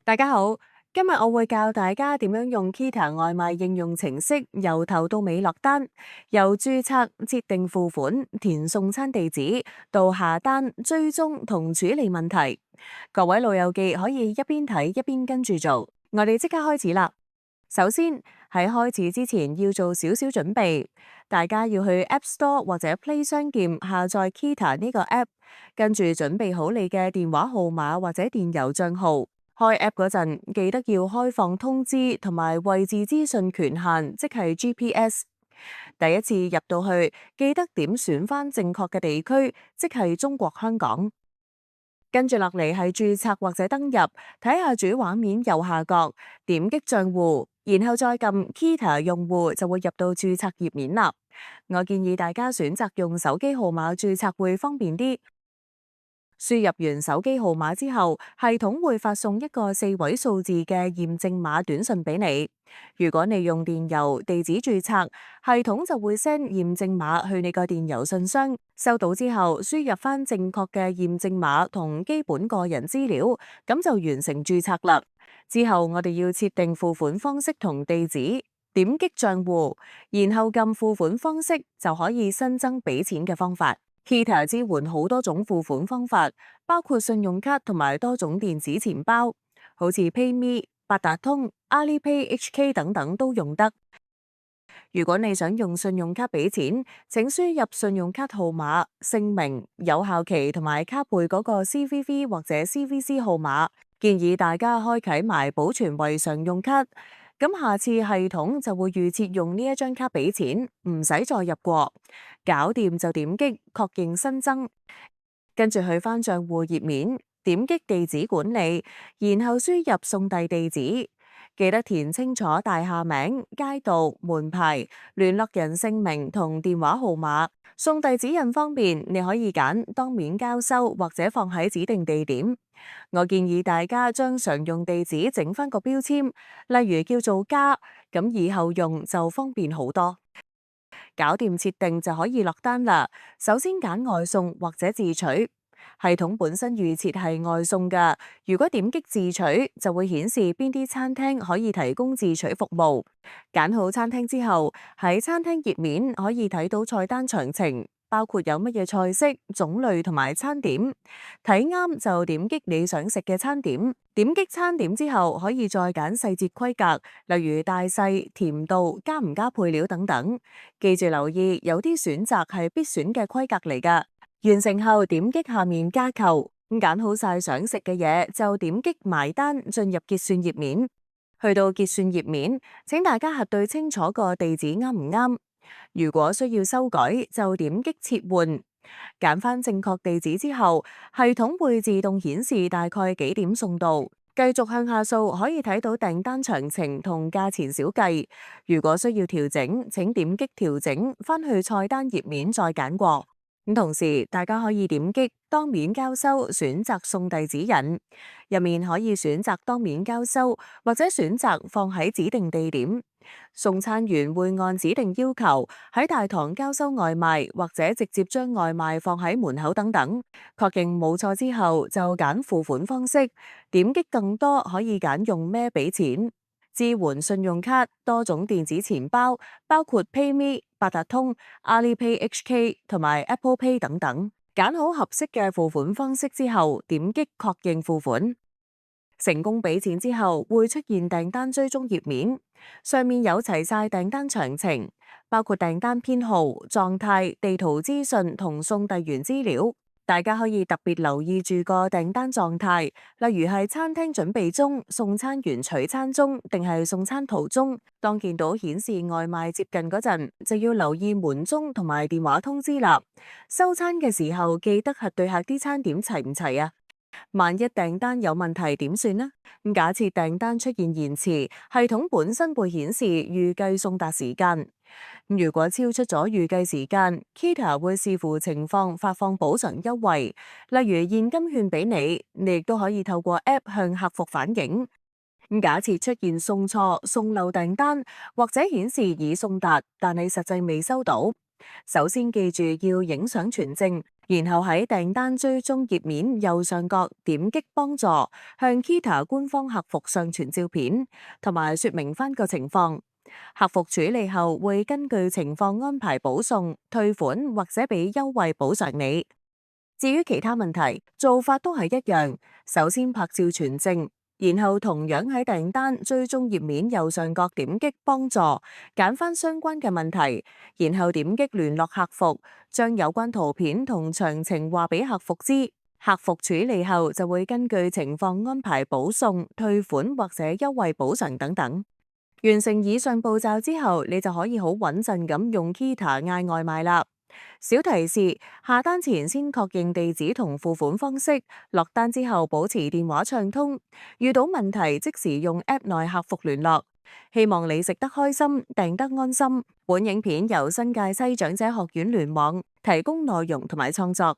大家好，今日我會教大家點樣用 Kita 外賣應用程式由頭到尾落單，由註冊、設定付款、填送餐地址到下單、追蹤同處理問題。各位老友記可以一邊睇一邊跟住做。我哋即刻開始啦。首先喺開始之前要做少少準備，大家要去 App Store 或者 Play 商店下載 Kita 呢個 App，跟住準備好你嘅電話號碼或者電郵帳號。開 app 嗰陣，記得要開放通知同埋位置資訊權限，即係 GPS。第一次入到去，記得點選翻正確嘅地區，即係中國香港。跟住落嚟係註冊或者登入，睇下主畫面右下角，點擊賬戶，然後再撳 Kita 用戶就會入到註冊頁面啦。我建議大家選擇用手機號碼註冊會方便啲。輸入完手機號碼之後，系統會發送一個4位數字嘅驗證碼短信俾你。如果你用電郵地址註冊，系統就會 send 驗證碼去你個電郵信箱。收到之後，輸入翻正確嘅驗證碼同基本個人資料，咁就完成註冊啦。之後我哋要設定付款方式同地址，點擊賬戶，然後撳付款方式就可以新增俾錢嘅方法。Kita 支援好多種付款方法，包括信用卡同埋多種電子錢包，好似 PayMe、八達通、Alipay HK 等等都用得。如果你想用信用卡俾錢，請輸入信用卡號碼、姓名、有效期同埋卡背嗰個 CVV 或者 CVC 號碼。建議大家開啟埋保存為常用卡。咁下次系統就會預設用呢一張卡俾錢，唔使再入過。搞掂就點擊確認新增，跟住去翻賬戶頁面，點擊地址管理，然後輸入送遞地址，記得填清楚大廈名、街道、門牌、聯絡人姓名同電話號碼。送遞指引方面，你可以揀當面交收或者放喺指定地點。我建議大家將常用地址整翻個標籤，例如叫做家，咁以後用就方便好多。搞掂設定就可以落單啦。首先揀外送或者自取，系統本身預設係外送㗎。如果點擊自取，就會顯示邊啲餐廳可以提供自取服務。揀好餐廳之後，喺餐廳頁面可以睇到菜單詳情，包括有乜嘢菜式、種類同埋餐點。睇啱就點擊你想食嘅餐點。點擊餐點之後，可以再揀細節規格，例如大細、甜度、加唔加配料等等。記住留意，有啲選擇係必選嘅規格嚟㗎。完成後點擊下面加購，揀好晒想食嘅嘢就點擊埋單，進入結算頁面。去到結算頁面，請大家核對清楚個地址啱唔啱。如果需要修改，就點擊切換。揀翻正確地址之後，系統會自動顯示大概幾點送到。繼續向下掃，可以睇到訂單詳情同價錢小計。如果需要調整，請點擊調整，翻去菜單頁面再揀過。咁同時，大家可以點擊當面交收，選擇送遞指引，入面可以選擇當面交收，或者選擇放喺指定地點。送餐員會按指定要求喺大堂交收外賣，或者直接將外賣放喺門口等等。確認冇錯之後，就揀付款方式，點擊更多可以揀用咩俾錢。支援信用卡、多種電子錢包，包括 PayMe、八達通、Alipay HK 同埋 Apple Pay 等等。揀好合適嘅付款方式之後，點擊確認付款。成功俾錢之後，會出現訂單追蹤頁面，上面有齊晒訂單詳情，包括訂單編號、狀態、地圖資訊同送遞員資料。大家可以特別留意住個訂單狀態，例如係餐廳準備中、送餐員取餐中，定係送餐途中。當見到顯示外賣接近嗰陣，就要留意門鐘同埋電話通知啦。收餐嘅時候，記得核對下啲餐點齊唔齊啊！萬一訂單有問題點算呢？假設訂單出現延遲，系統本身會顯示預計送達時間。如果超出咗預計時間，Kita 會視乎情況發放補償優惠，例如現金券俾你，你亦都可以透過 App 向客服反映。假設出現送錯、送漏訂單，或者顯示已送達，但係實際未收到，首先記住要影相存證，然後喺訂單追蹤頁面右上角點擊幫助，向 Kita 官方客服上傳照片，同埋說明翻個情況。客服處理後會根據情況安排補送、退款或者俾優惠補償你。至於其他問題，做法都係一樣，首先拍照存證，然後同樣喺訂單追蹤頁面右上角點擊幫助，揀翻相關嘅問題，然後點擊聯絡客服，將有關圖片同詳情話俾客服知。客服處理後就會根據情況安排補送、退款或者優惠補償等等。完成以上步驟之後，你就可以好穩陣咁用 Kita 嗌外賣啦。小提示：下單前先確認地址同付款方式，落單之後保持電話暢通，遇到問題即時用 App 內客服聯絡。希望你食得開心，訂得安心。本影片由新界西長者學院聯網提供內容同埋創作。